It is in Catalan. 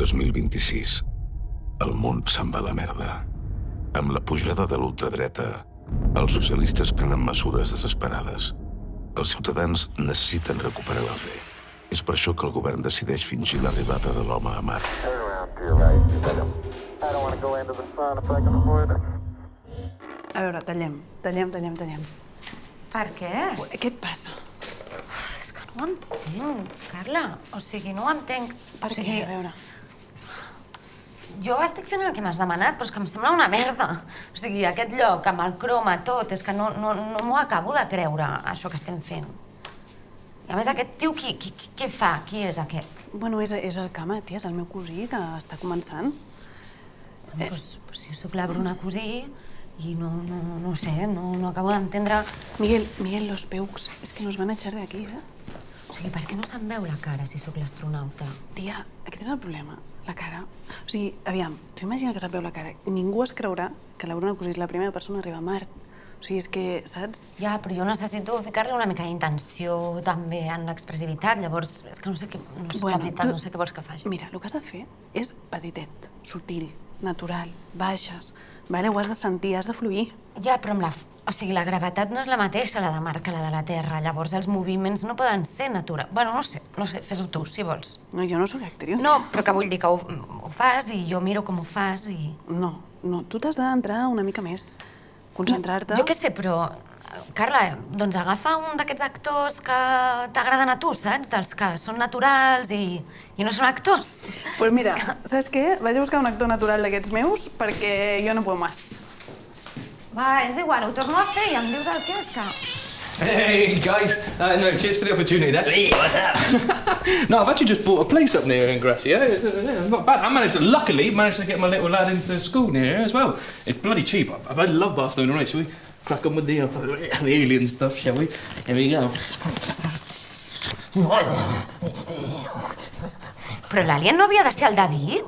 2026. El món se'n va a la merda. Amb la pujada de l'ultradreta, els socialistes prenen mesures desesperades. Els ciutadans necessiten recuperar la fe. És per això que el govern decideix fingir l'arribada de l'home a Mart. A veure, tallem. Per què? Què et passa? És que no ho entenc, Carla. O sigui, no ho entenc. Per què? A veure... Jo estic fent el que m'has demanat, però és que em sembla una merda. O sigui, aquest lloc, amb el croma, tot, és que no m'ho acabo de creure, això que estem fent. I a més, aquest tio, què fa? Qui és aquest? Bueno, és el Cama, tia, és el meu cosí que està començant. Doncs jo soc la Bruna Cosí i no sé, no acabo d'entendre... Miguel, los peux, és que nos van a echar de aquí, O sigui, per què no se'm veu la cara si sóc l'astronauta? Tia, aquest és el problema, la cara. O sigui, aviam, tu imagina que se't veu la cara. Ningú es creurà que la Bruna Cosí és la primera persona a arribar a Mart. O sigui, és que, saps? Ja, però jo necessito ficar-li una mica d'intenció també en l'expressivitat, llavors és que no sé què vols que faci. Mira, el que has de fer és petitet, sutil, natural, baixes, vale? Ho has de sentir, has de fluir. Ja, però amb la gravetat no és la mateixa, la de Mart, que la de la Terra, llavors els moviments no poden ser naturals. Bueno, no sé, fes-ho tu, si vols. No, jo no sóc actriu. No, però que vull dir que ho fas i jo miro com ho fas i... No, tu t'has d'entrar una mica més, concentrar-te... Jo què sé, però... Carla, doncs agafa un d'aquests actors que t'agraden a tu, saps? Dels que són naturals i no són actors. Pues mira, saps què? Vaig a buscar un actor natural d'aquests meus perquè jo no puedo más. Va, és igual, ho torno a fer i em dius el que és que... Hey, guys. No, cheers for the opportunity. Hey, what's up? No, I've actually just bought a place up near in Gracia. It's not bad. Luckily, managed to get my little lad into school near here as well. It's bloody cheap. I love Barcelona, right? Shall we crack on with the alien stuff, shall we? Here we go. Però l'alien no havia de ser el David?